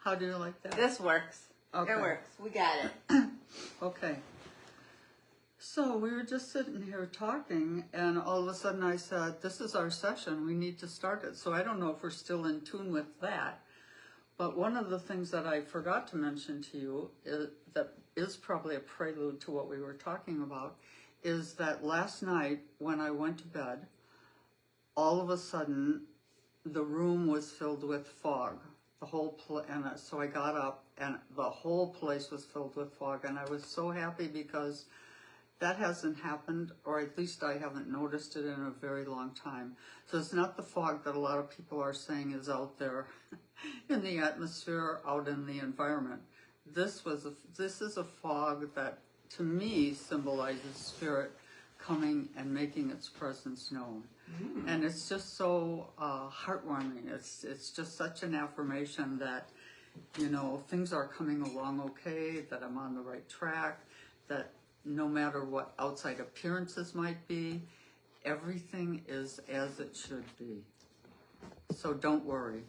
How do you like that? This works. Okay. It works. We got it. Okay. So we were just sitting here talking, and all of a sudden I said, this is our session, we need to start it. So I don't know if we're still in tune with that. But one of the things that I forgot to mention to you, that is probably a prelude to what we were talking about, is that last night when I went to bed, all of a sudden the room was filled with fog. So I got up and the whole place was filled with fog, and I was so happy because that hasn't happened, or at least I haven't noticed it in a very long time. So it's not the fog that a lot of people are saying is out there in the atmosphere, out in the environment. This is a fog that to me symbolizes spirit coming and making its presence known. And it's just so heartwarming. It's just such an affirmation that, you know, things are coming along okay, that I'm on the right track, that no matter what outside appearances might be, everything is as it should be. So don't worry.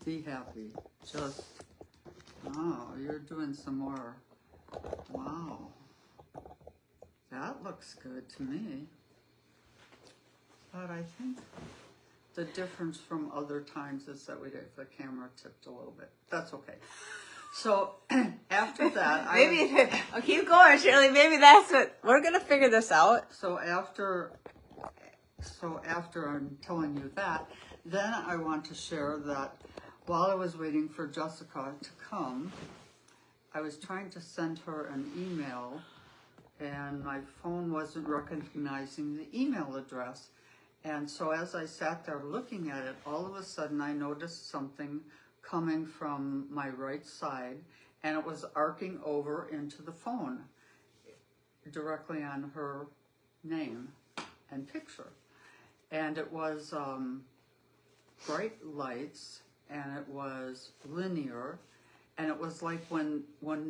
Be happy. Just, oh, you're doing some more. Wow. That looks good to me. But I think the difference from other times is that the camera tipped a little bit. That's okay. So after that, keep going, Shirley. Maybe that's it. We're gonna figure this out. So after I'm telling you that, then I want to share that while I was waiting for Jessica to come, I was trying to send her an email, and my phone wasn't recognizing the email address. And so as I sat there looking at it, all of a sudden I noticed something coming from my right side, and it was arcing over into the phone directly on her name and picture. And it was bright lights, and it was linear, and it was like when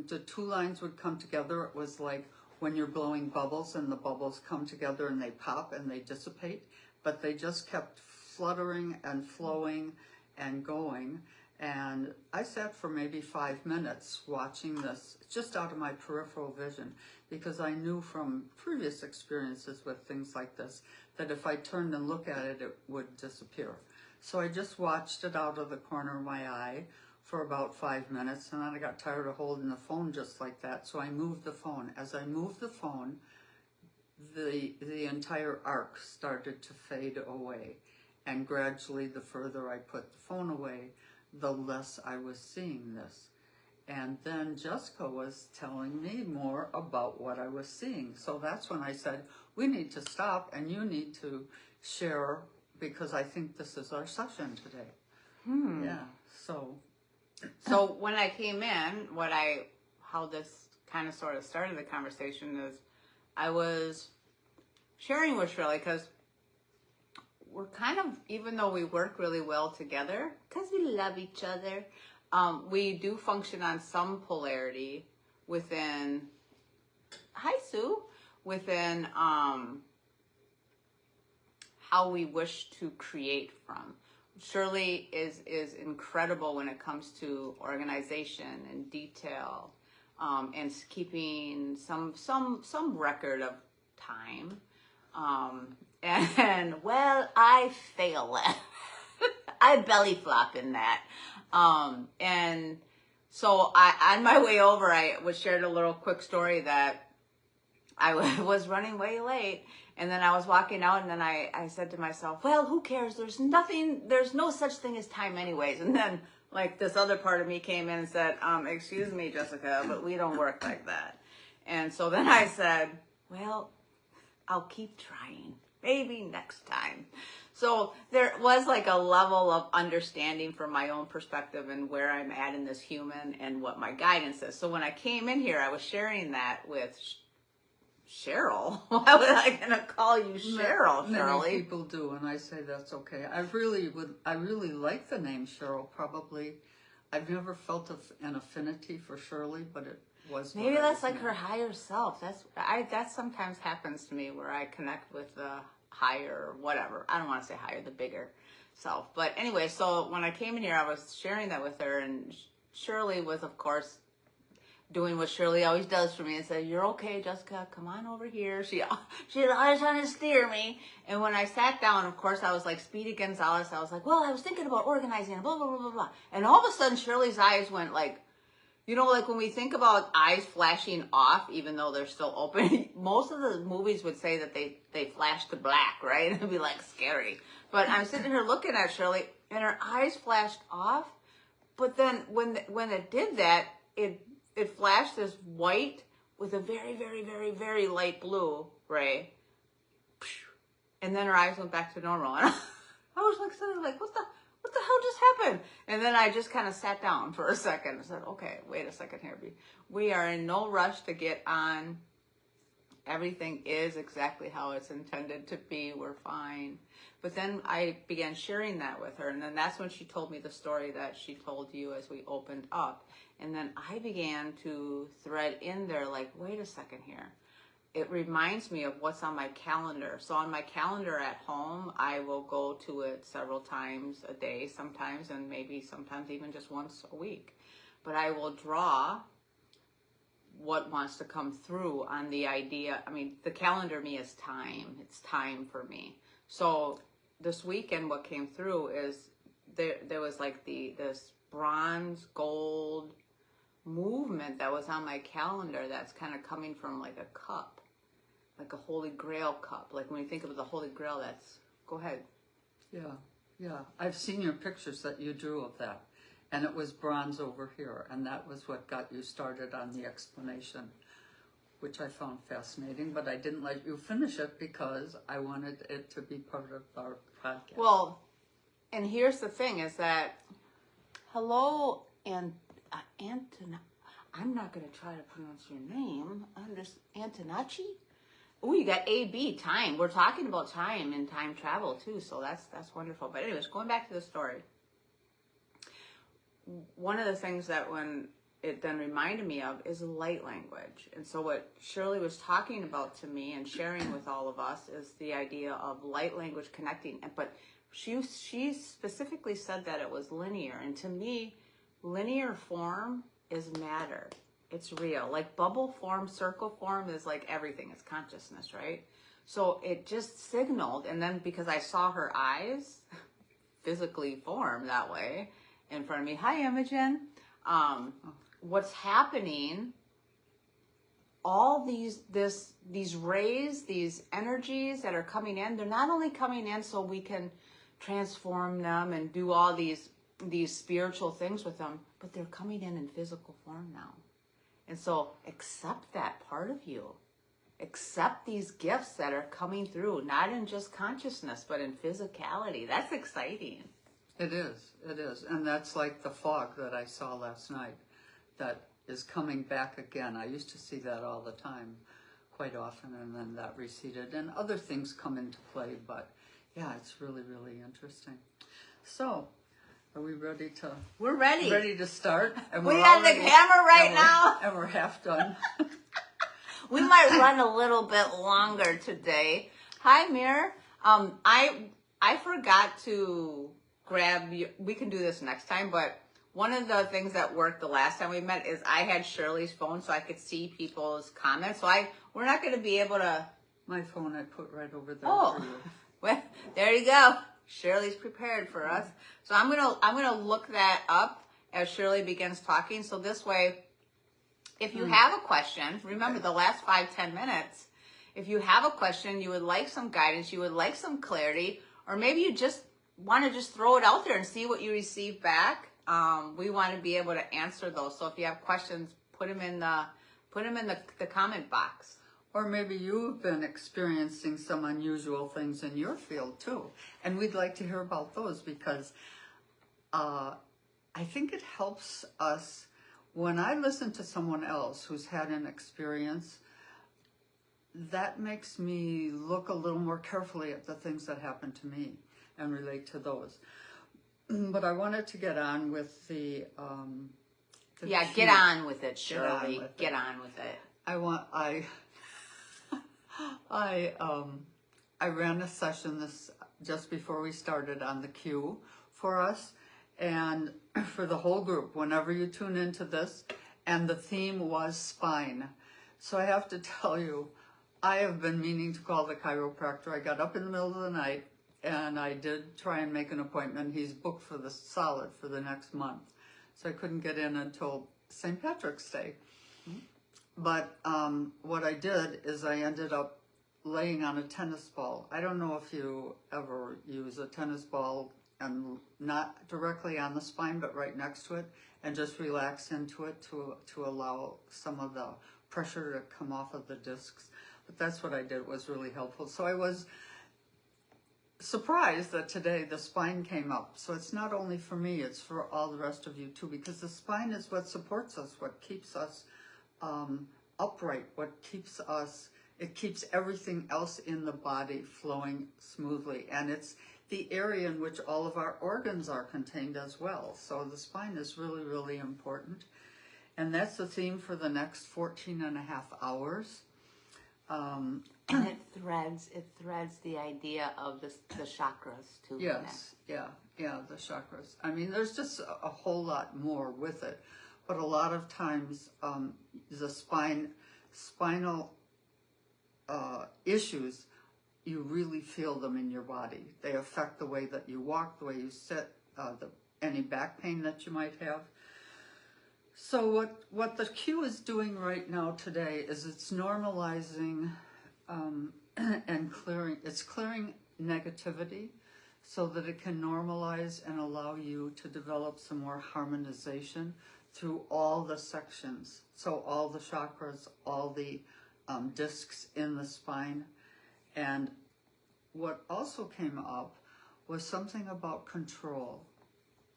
the two lines would come together, it was like when you're blowing bubbles and the bubbles come together and they pop and they dissipate, but they just kept fluttering and flowing and going. And I sat for maybe 5 minutes watching this just out of my peripheral vision, because I knew from previous experiences with things like this that if I turned and looked at it, it would disappear. So I just watched it out of the corner of my eye for about 5 minutes, and then I got tired of holding the phone just like that, so I moved the phone. As I moved the phone, the entire arc started to fade away, and gradually the further I put the phone away, the less I was seeing this. And then Jessica was telling me more about what I was seeing. So that's when I said, we need to stop and you need to share, because I think this is our session today. Yeah, So when I came in, how this kind of sort of started the conversation is I was sharing with Shirley, because we're kind of, even though we work really well together, because we love each other, we do function on some polarity within, hi Sue, within how we wish to create from. Shirley is incredible when it comes to organization and detail, and keeping some record of time. And well, I fail at I belly flop in that. And so on my way over, I was shared a little quick story that I was running way late, and then I was walking out, and then I said to myself, well, who cares? There's no such thing as time anyways. And then like this other part of me came in and said, excuse me, Jessica, but we don't work like that. And so then I said, well, I'll keep trying. Maybe next time. So there was like a level of understanding from my own perspective and where I'm at in this human and what my guidance is. So when I came in here, I was sharing that with Cheryl. Why was I going to call you Cheryl, Shirley? Many people do, and I say that's okay. I really like the name Cheryl. Probably, I've never felt an affinity for Shirley, but it was. Maybe that's like her higher self. That sometimes happens to me where I connect with the higher, whatever. I don't want to say higher, the bigger self. But anyway, so when I came in here, I was sharing that with her, and Shirley was, of course, doing what Shirley always does for me and said, "You're okay, Jessica, come on over here." She's always trying to steer me. And when I sat down, of course, I was like Speedy Gonzalez. I was like, well, I was thinking about organizing, blah, blah, blah, blah, blah. And all of a sudden, Shirley's eyes went like, you know, like when we think about eyes flashing off, even though they're still open, most of the movies would say that they flash to black, right? It'd be like scary. But I'm sitting here looking at Shirley, and her eyes flashed off. But then when it did that, it flashed this white with a very, very, very, very light blue, right? And then her eyes went back to normal. And I was like, suddenly like, what the hell just happened? And then I just kind of sat down for a second and said, okay, wait a second here. We are in no rush to get on. Everything is exactly how it's intended to be. We're fine. But then I began sharing that with her. And then that's when she told me the story that she told you as we opened up. And then I began to thread in there like, wait a second here. It reminds me of what's on my calendar. So on my calendar at home, I will go to it several times a day sometimes, and maybe sometimes even just once a week. But I will draw what wants to come through on the idea. I mean, the calendar me is time. It's time for me. So this weekend, what came through is there was like this bronze gold movement that was on my calendar that's kind of coming from like a cup, like a Holy Grail cup. Like when you think of the Holy Grail, that's, go ahead. Yeah. I've seen your pictures that you drew of that. And it was bronze over here. And that was what got you started on the explanation, which I found fascinating. But I didn't let you finish it because I wanted it to be part of our podcast. Well, and here's the thing is that, hello, Anton, I'm not going to try to pronounce your name. Antonacci? Oh, you got AB, time. We're talking about time and time travel too, so that's wonderful. But anyways, going back to the story. One of the things that when it then reminded me of is light language. And so what Shirley was talking about to me and sharing with all of us is the idea of light language connecting. But she specifically said that it was linear. And to me, linear form is matter. It's real. Like bubble form, circle form is like everything. It's consciousness, right? So it just signaled. And then because I saw her eyes physically form that way in front of me. Hi, Imogen. What's happening, all these rays, these energies that are coming in, they're not only coming in so we can transform them and do all these spiritual things with them, but they're coming in physical form now. And so accept that part of you. Accept these gifts that are coming through, not in just consciousness, but in physicality. That's exciting. It is. And that's like the fog that I saw last night that is coming back again. I used to see that all the time, quite often, and then that receded. And other things come into play, but yeah, it's really, really interesting. So, are we ready to... We're ready. Ready to start? And we got the camera right now. And we're half done. We might run a little bit longer today. Hi, Mir. I forgot to grab you. We can do this next time, but one of the things that worked the last time we met is I had Shirley's phone so I could see people's comments. So we're not going to be able to... My phone I put right over there for you. Well, there you go. Shirley's prepared for us. So I'm gonna look that up as Shirley begins talking. So this way, if you have a question, remember the last 5-10 minutes, if you have a question, you would like some guidance, you would like some clarity, or maybe you just want to just throw it out there and see what you receive back. We want to be able to answer those. So if you have questions, put them in the comment box. Or maybe you've been experiencing some unusual things in your field too. And we'd like to hear about those because I think it helps us when I listen to someone else who's had an experience, that makes me look a little more carefully at the things that happen to me and relate to those. But I wanted to get on with the get on with it, Shirley. Get on with it. I ran a session just before we started on the queue for us, and for the whole group whenever you tune into this, and the theme was spine. So I have to tell you, I have been meaning to call the chiropractor. I got up in the middle of the night and I did try and make an appointment. He's booked for the solid for the next month. So I couldn't get in until St. Patrick's Day. But what I did is I ended up laying on a tennis ball. I don't know if you ever use a tennis ball and not directly on the spine, but right next to it, and just relax into it to allow some of the pressure to come off of the discs. But that's what I did. It was really helpful. So I was surprised that today the spine came up. So it's not only for me, it's for all the rest of you too, because the spine is what supports us, what keeps us upright, what keeps us, it keeps everything else in the body flowing smoothly. And it's the area in which all of our organs are contained as well. So the spine is really, really important. And that's the theme for the next 14 and a half hours. And it threads the idea of the chakras too. Yes, yeah, the chakras. I mean, there's just a whole lot more with it. But a lot of times the spinal issues, you really feel them in your body. They affect the way that you walk, the way you sit, any back pain that you might have. So what the Q is doing right now today is it's normalizing and clearing. It's clearing negativity so that it can normalize and allow you to develop some more harmonization through all the sections. So all the chakras, all the discs in the spine. And what also came up was something about control.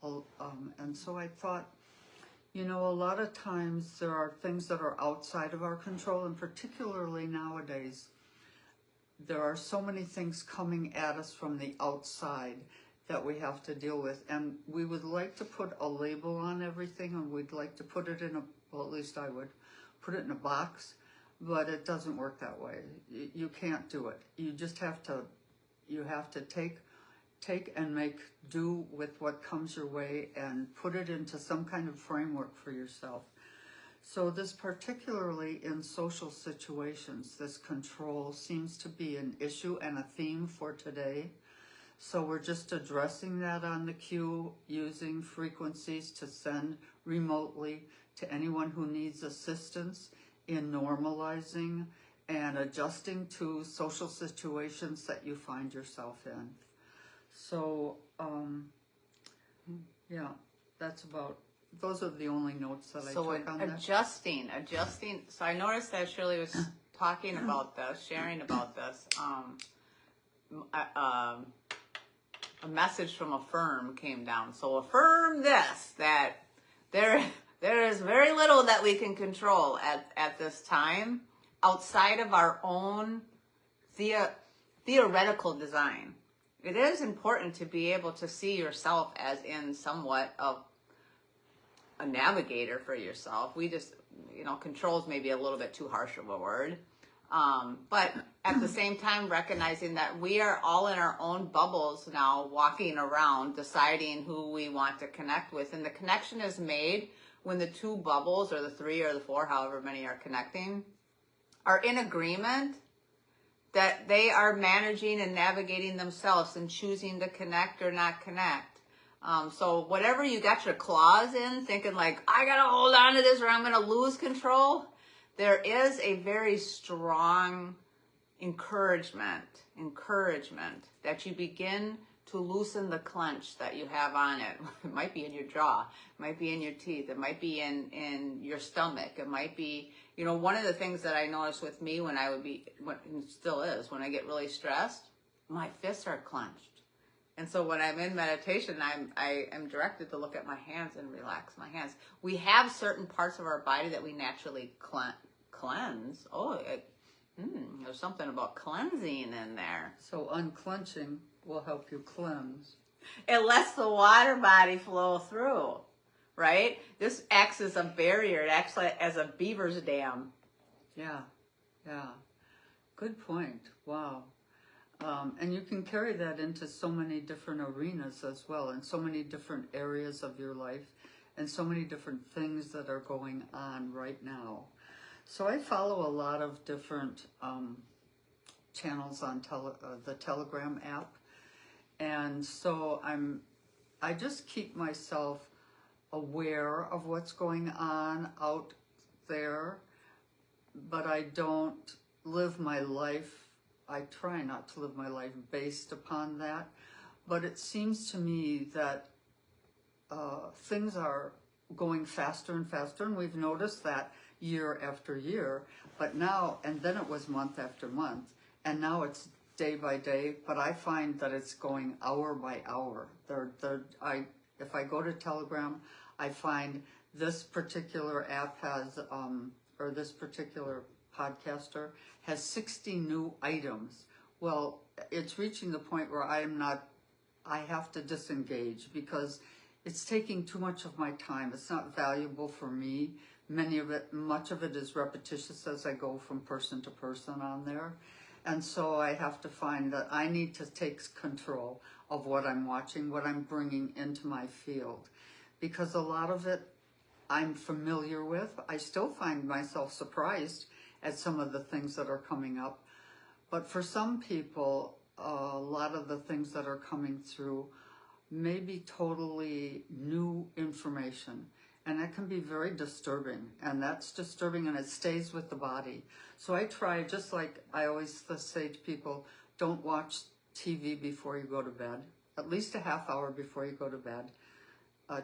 And so I thought, you know, a lot of times there are things that are outside of our control, and particularly nowadays, there are so many things coming at us from the outside that we have to deal with. And we would like to put a label on everything, and we'd like to put it in well, at least I would, put it in a box, but it doesn't work that way. You can't do it. You just have to, take and make do with what comes your way and put it into some kind of framework for yourself. So this, particularly in social situations, this control seems to be an issue and a theme for today. So we're just addressing that on the Q, using frequencies to send remotely to anyone who needs assistance in normalizing and adjusting to social situations that you find yourself in. So, yeah, those are the only notes that I took on that. Adjusting. So I noticed that Shirley was talking about this, sharing about this. A message from a firm came down. So affirm this, that there is very little that we can control at this time outside of our own theoretical design. It is important to be able to see yourself as in somewhat of a navigator for yourself. We just, control is maybe a little bit too harsh of a word. But at the same time, recognizing that we are all in our own bubbles now, walking around, deciding who we want to connect with. And the connection is made when the two bubbles, or the three or the four, however many are connecting, are in agreement that they are managing and navigating themselves and choosing to connect or not connect. So whatever you got your claws in, thinking like, I got to hold on to this or I'm going to lose control, there is a very strong encouragement that you begin to loosen the clench that you have on it. It might be in your jaw, it might be in your teeth, it might be in your stomach, it might be, one of the things that I noticed with me when and still is, when I get really stressed, my fists are clenched. And so when I'm in meditation, I am directed to look at my hands and relax my hands. We have certain parts of our body that we naturally cleanse. Oh, there's something about cleansing in there. So unclenching will help you cleanse. It lets the water body flow through, right? This acts as a barrier. It acts as a beaver's dam. Yeah. Good point. Wow. And you can carry that into so many different arenas as well, and so many different areas of your life, and so many different things that are going on right now. So I follow a lot of different channels on the Telegram app, and so I just keep myself aware of what's going on out there, but I don't live my life. I try not to live my life based upon that, but it seems to me that things are going faster and faster, and we've noticed that year after year, but now, and then it was month after month, and now it's day by day, but I find that it's going hour by hour. If I go to Telegram, I find this particular app has, or this particular podcaster has 60 new items. Well, it's reaching the point where I have to disengage because it's taking too much of my time. It's not valuable for me. Much of it is repetitious as I go from person to person on there. And so I have to find that I need to take control of what I'm watching, what I'm bringing into my field. Because a lot of it I'm familiar with. I still find myself surprised at some of the things that are coming up. But for some people, a lot of the things that are coming through may be totally new information. And that can be very disturbing. And that's disturbing, and it stays with the body. So I try, just like I always say to people, don't watch TV before you go to bed. At least a half hour before you go to bed.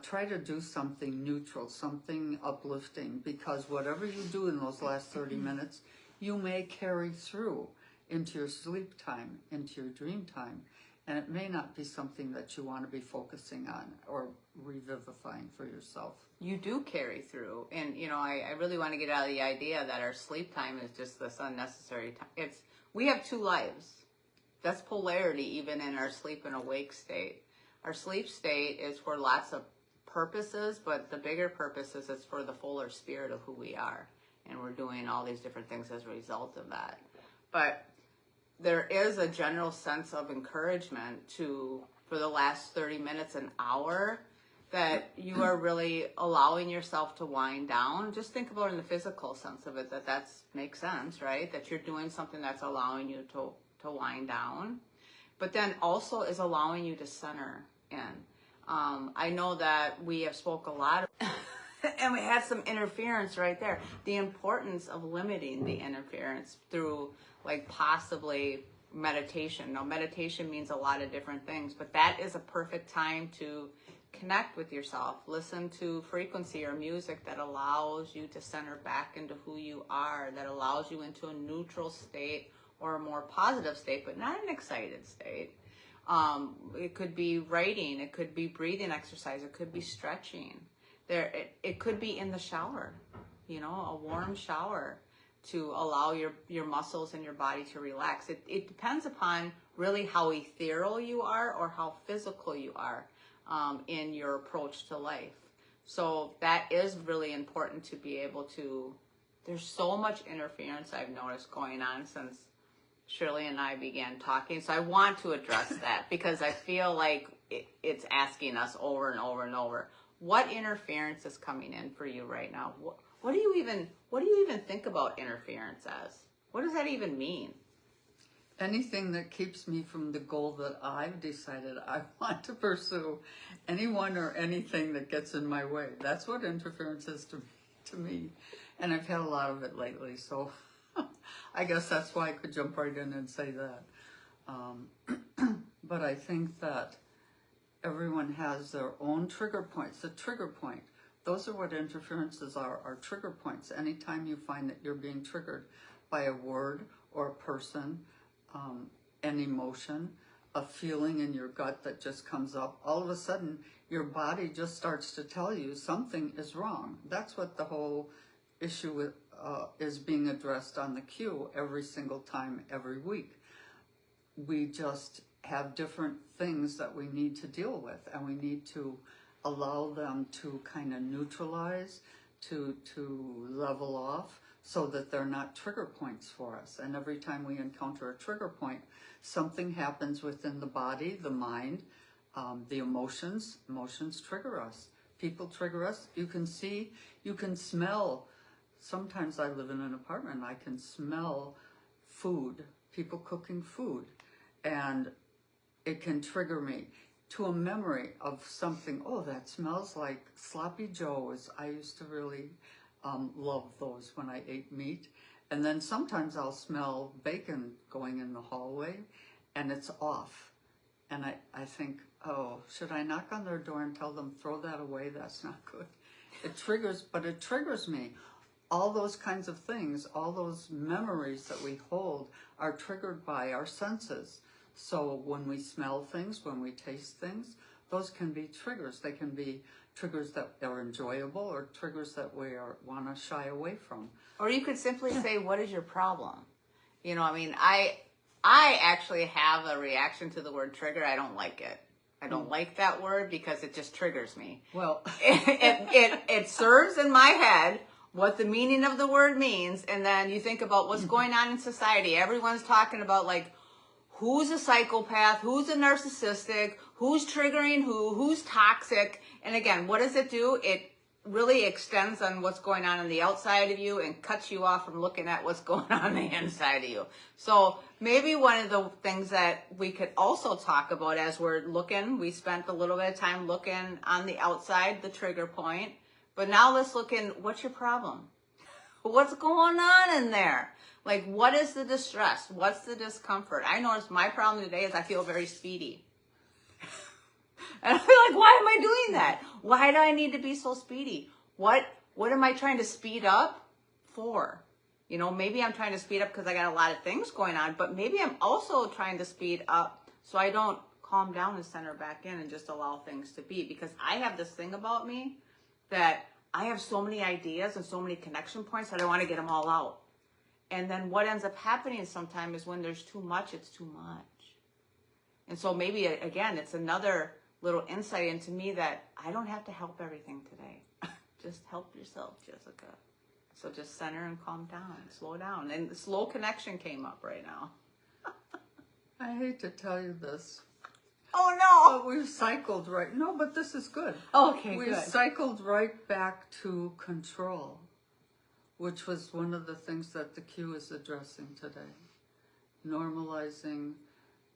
Try to do something neutral, something uplifting, because whatever you do in those last 30 minutes, you may carry through into your sleep time, into your dream time, and it may not be something that you want to be focusing on or revivifying for yourself. You do carry through, and I really want to get out of the idea that our sleep time is just this unnecessary time. We have two lives. That's polarity even in our sleep and awake state. Our sleep state is for lots of purposes, but the bigger purpose is it's for the fuller spirit of who we are. And we're doing all these different things as a result of that. But there is a general sense of encouragement for the last 30 minutes, an hour, that you are really allowing yourself to wind down. Just think about it in the physical sense of it, that makes sense, right? That you're doing something that's allowing you to wind down, but then also is allowing you to center in. I know that we have spoke a lot and we had some interference right there. The importance of limiting the interference through possibly meditation. Now, meditation means a lot of different things, but that is a perfect time to connect with yourself. Listen to frequency or music that allows you to center back into who you are, that allows you into a neutral state or a more positive state, but not an excited state. It could be writing, it could be breathing exercise, it could be stretching. It could be in the shower, a warm shower to allow your muscles and your body to relax. It depends upon really how ethereal you are or how physical you are in your approach to life. So that is really important to be able to. There's so much interference I've noticed going on since Shirley and I began talking. So I want to address that because I feel like it's asking us over and over and over. What interference is coming in for you right now? What do you even think about interference as? What does that even mean? Anything that keeps me from the goal that I've decided I want to pursue. Anyone or anything that gets in my way. That's what interference is to me. And I've had a lot of it lately, so I guess that's why I could jump right in and say that. But I think that everyone has their own trigger points. A trigger point, those are what interferences are trigger points. Anytime you find that you're being triggered by a word or a person, an emotion, a feeling in your gut that just comes up, all of a sudden your body just starts to tell you something is wrong. That's what the whole issue with, is being addressed on the Q every single time, every week. We just have different things that we need to deal with, and we need to allow them to kind of neutralize, to level off so that they're not trigger points for us. And every time we encounter a trigger point, something happens within the body, the mind, the emotions. Emotions trigger us. People trigger us. You can see, you can smell. Sometimes I live in an apartment and I can smell food, people cooking food, and it can trigger me to a memory of something. Oh, that smells like sloppy joes. I used to really love those when I ate meat. And then sometimes I'll smell bacon going in the hallway and it's off. And I think, oh, should I knock on their door and tell them, throw that away? That's not good. It triggers me. All those kinds of things, all those memories that we hold are triggered by our senses. So when we smell things, when we taste things, those can be triggers. They can be triggers that are enjoyable or triggers that we want to shy away from. Or you could simply say, what is your problem? You know, I mean, I actually have a reaction to the word trigger. I don't like it. I don't like that word because it just triggers me. Well, it serves in my head what the meaning of the word means, and then you think about what's going on in society. Everyone's talking about, like, who's a psychopath, who's a narcissistic, who's triggering who's toxic. And again, what does it do? It really extends on what's going on the outside of you and cuts you off from looking at what's going on the inside of you. So maybe one of the things that we could also talk about as we're looking, we spent a little bit of time looking on the outside, the trigger point. But now let's look in, what's your problem? What's going on in there? Like, what is the distress? What's the discomfort? I noticed my problem today is I feel very speedy. And I feel like, why am I doing that? Why do I need to be so speedy? What am I trying to speed up for? You know, maybe I'm trying to speed up because I got a lot of things going on, but maybe I'm also trying to speed up so I don't calm down and center back in and just allow things to be. Because I have this thing about me that I have so many ideas and so many connection points that I want to get them all out. And then what ends up happening sometimes is when there's too much, it's too much. And so maybe, again, it's another little insight into me that I don't have to help everything today. Just help yourself, Jessica. So just center and calm down, slow down. And the slow connection came up right now. I hate to tell you this. Oh no! But we've cycled right. No, but this is good. Okay, we've good. cycled right back to control, which was one of the things that the Q is addressing today. Normalizing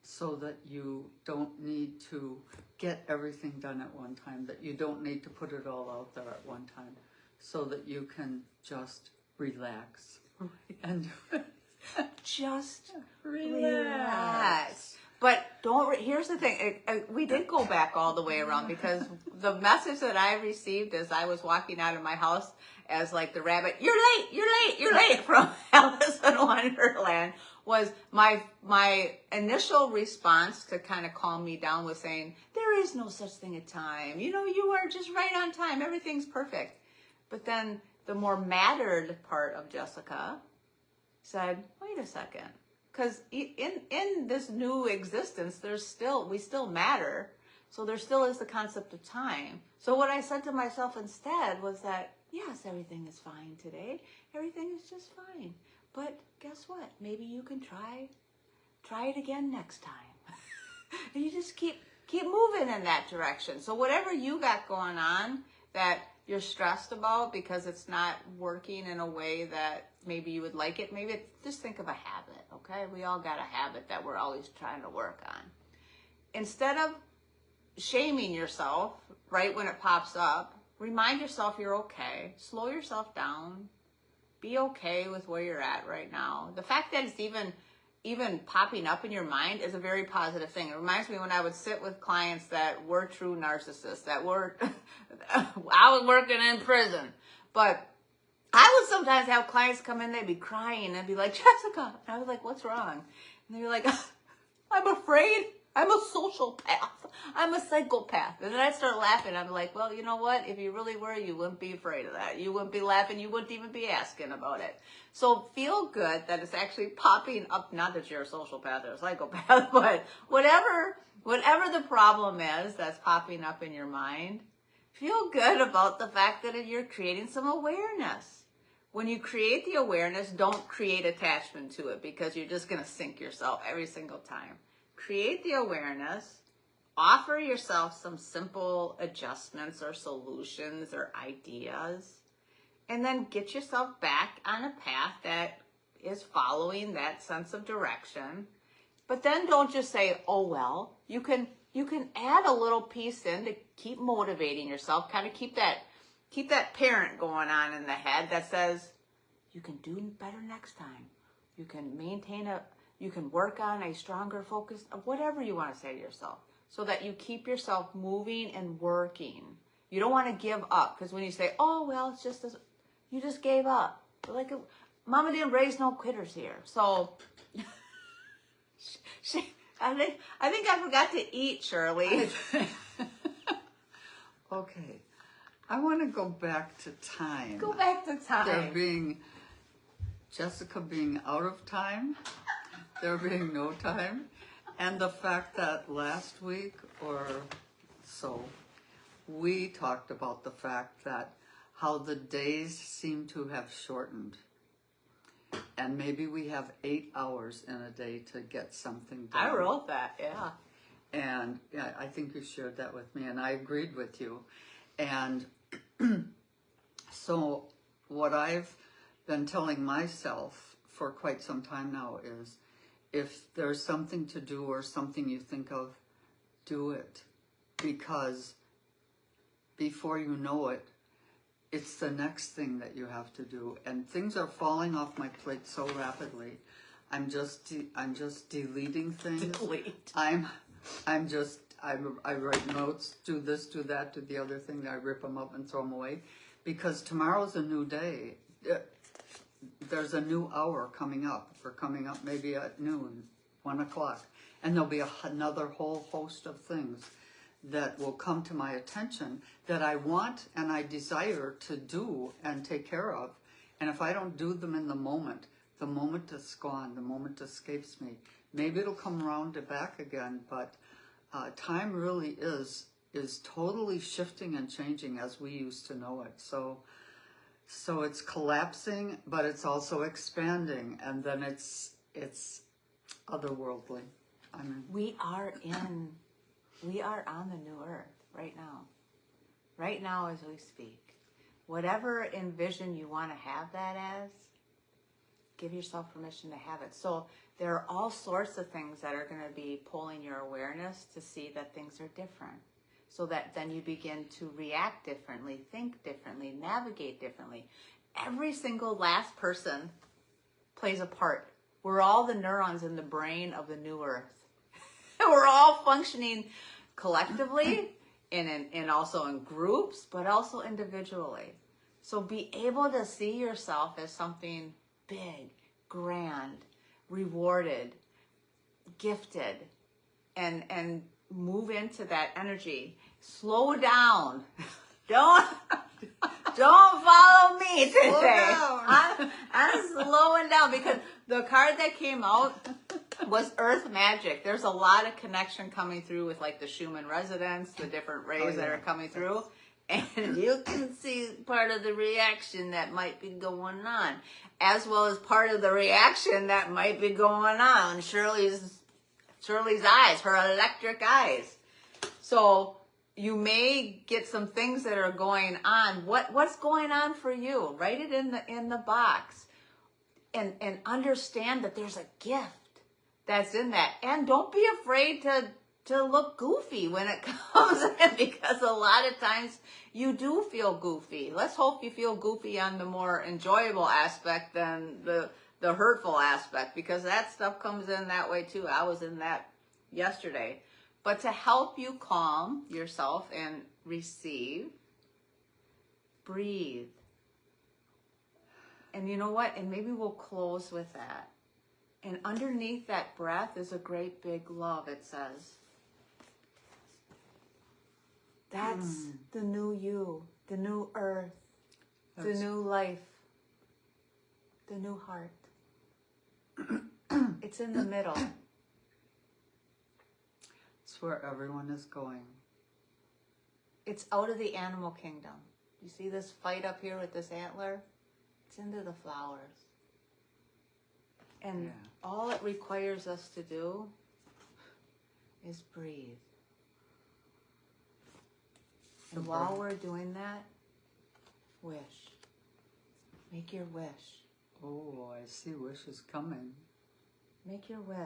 so that you don't need to get everything done at one time, that you don't need to put it all out there at one time, so that you can just relax. And just relax. But here's the thing. We did go back all the way around because the message that I received as I was walking out of my house as like the rabbit, you're late from Alice in Wonderland, was my initial response to kind of calm me down was saying, there is no such thing as time. You know, you are just right on time. Everything's perfect. But then the more mattered part of Jessica said, wait a second. Because in this new existence, we still matter. So there still is the concept of time. So what I said to myself instead was that, yes, everything is fine today. Everything is just fine. But guess what? Maybe you can try it again next time. And you just keep moving in that direction. So whatever you got going on that you're stressed about because it's not working in a way that maybe you would like it, just think of a habit, okay? We all got a habit that we're always trying to work on. Instead of shaming yourself right when it pops up, remind yourself you're okay. Slow yourself down. Be okay with where you're at right now. The fact that it's even popping up in your mind is a very positive thing. It reminds me when I would sit with clients that were true narcissists, that were, I was working in prison, but I would sometimes have clients come in, they'd be crying and be like, Jessica, and I was like, what's wrong? And they'd be like, I'm afraid. I'm a sociopath. I'm a psychopath. And then I'd start laughing. I'm like, well, you know what? If you really were, you wouldn't be afraid of that. You wouldn't be laughing. You wouldn't even be asking about it. So feel good that it's actually popping up. Not that you're a sociopath or a psychopath, but whatever the problem is that's popping up in your mind, Feel good about the fact that you're creating some awareness. When you create the awareness, don't create attachment to it because you're just going to sink yourself every single time. Create the awareness. Offer yourself some simple adjustments or solutions or ideas. And then get yourself back on a path that is following that sense of direction. But then don't just say, oh, well, you can add a little piece in to keep motivating yourself, kind of keep that parent going on in the head that says, you can do better next time. You can work on a stronger focus, whatever you want to say to yourself, so that you keep yourself moving and working. You don't want to give up, because when you say, oh, well, it's just this, you just gave up. Like, Mama didn't raise no quitters here. So, I think I forgot to eat, Shirley. Okay. I want to go back to time. Go back to time. Jessica being out of time, there being no time, and the fact that last week or so, we talked about the fact that how the days seem to have shortened. And maybe we have 8 hours in a day to get something done. I wrote that, yeah. And yeah, I think you shared that with me, and I agreed with you. And so what I've been telling myself for quite some time now is, if there's something to do or something you think of, do it. Because before you know it, it's the next thing that you have to do. And things are falling off my plate so rapidly. I'm just deleting things. Delete. I write notes, do this, do that, do the other thing, I rip them up and throw them away. Because tomorrow's a new day. There's a new hour coming up. We're coming up maybe at noon, 1 o'clock. And there'll be another whole host of things that will come to my attention that I want and I desire to do and take care of. And if I don't do them in the moment is gone, the moment escapes me. Maybe it'll come around and back again, but time really is totally shifting and changing as we used to know it. So it's collapsing, but it's also expanding, and then it's otherworldly. I mean, We are on the new earth right now as we speak. Whatever envision you want to have that as, give yourself permission to have it. So there are all sorts of things that are going to be pulling your awareness to see that things are different, so that then you begin to react differently, think differently, navigate differently. Every single last person plays a part. We're all the neurons in the brain of the new earth. We're all functioning collectively and also in groups, but also individually. So be able to see yourself as something big, grand, rewarded, gifted, and move into that energy. Slow down. Don't follow me today. Slow down. I'm slowing down, because the card that came out was Earth Magic. There's a lot of connection coming through with like the Schumann resonance, the different rays that are coming through. And you can see part of the reaction that might be going on, as well as part of the reaction that might be going on. Shirley's eyes, her electric eyes. So you may get some things that are going on. What's going on for you? Write it in the box, and understand that there's a gift that's in that. And don't be afraid to look goofy when it comes in, because a lot of times you do feel goofy. Let's hope you feel goofy on the more enjoyable aspect than the hurtful aspect, because that stuff comes in that way too. I was in that yesterday. But to help you calm yourself and receive, breathe. And you know what? And maybe we'll close with that. And underneath that breath is a great big love, it says. That's the new you, the new earth, the new life, the new heart. It's in the middle. It's where everyone is going. It's out of the animal kingdom. You see this fight up here with this antler? It's into the flowers. And all it requires us to do is breathe. And while we're doing that, wish. Make your wish. Oh, I see wishes coming. Make your wish.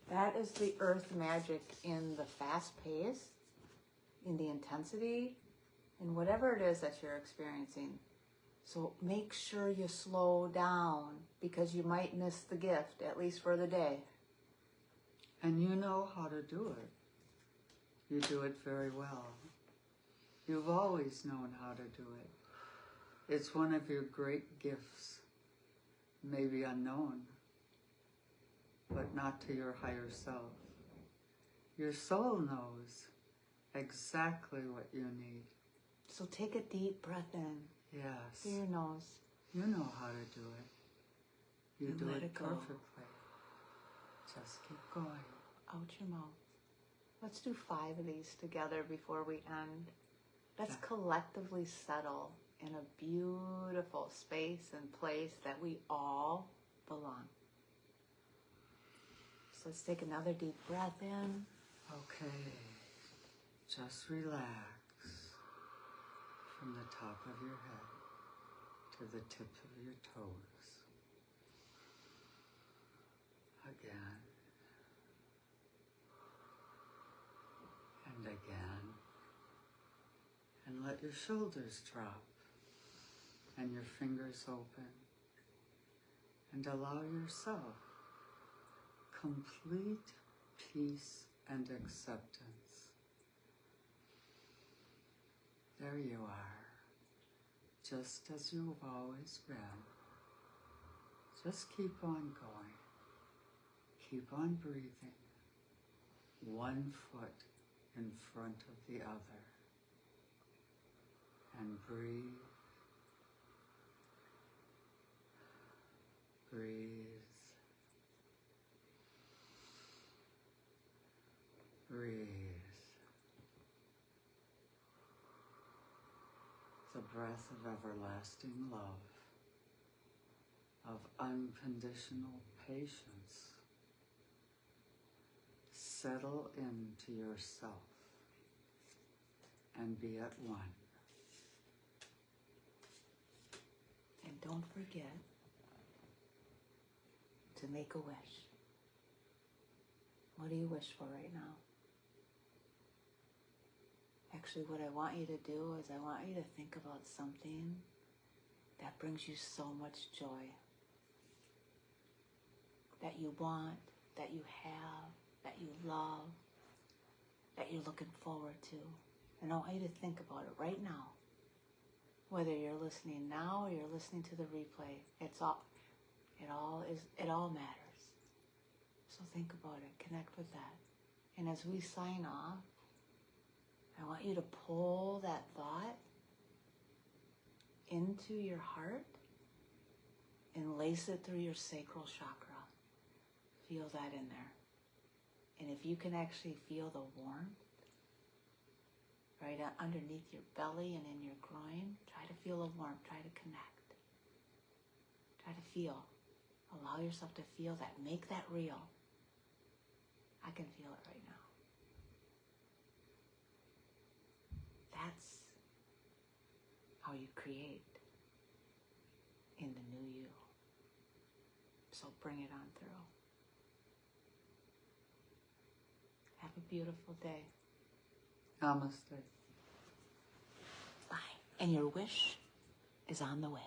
That is the earth magic in the fast pace, in the intensity, in whatever it is that you're experiencing. So make sure you slow down because you might miss the gift, at least for the day. And you know how to do it. You do it very well. You've always known how to do it. It's one of your great gifts, maybe unknown, but not to your higher self. Your soul knows exactly what you need. So take a deep breath in. Yes. Through your nose. You know how to do it. You do it perfectly. Just keep going. Out your mouth. Let's do 5 of these together before we end. Let's collectively settle in a beautiful space and place that we all belong. So let's take another deep breath in. Okay. Just relax from the top of your head to the tips of your toes. Again. And again. And let your shoulders drop and your fingers open. And allow yourself complete peace and acceptance. There you are, just as you've always been. Just keep on going. Keep on breathing. One foot in front of the other. And breathe. Breathe. Breathe. The breath of everlasting love, of unconditional patience. Settle into yourself and be at one. And don't forget to make a wish. What do you wish for right now? Actually, what I want you to do is I want you to think about something that brings you so much joy. That you want, that you have, that you love, that you're looking forward to. And I want you to think about it right now. Whether you're listening now or you're listening to the replay, it all matters. So think about it, connect with that. And as we sign off, I want you to pull that thought into your heart and lace it through your sacral chakra. Feel that in there. And if you can actually feel the warmth right underneath your belly and in your groin, try to feel the warmth, try to connect. Try to feel. Allow yourself to feel that. Make that real. I can feel it right now. That's how you create in the new you. So bring it on through. Have a beautiful day. Namaste. Bye. And your wish is on the way.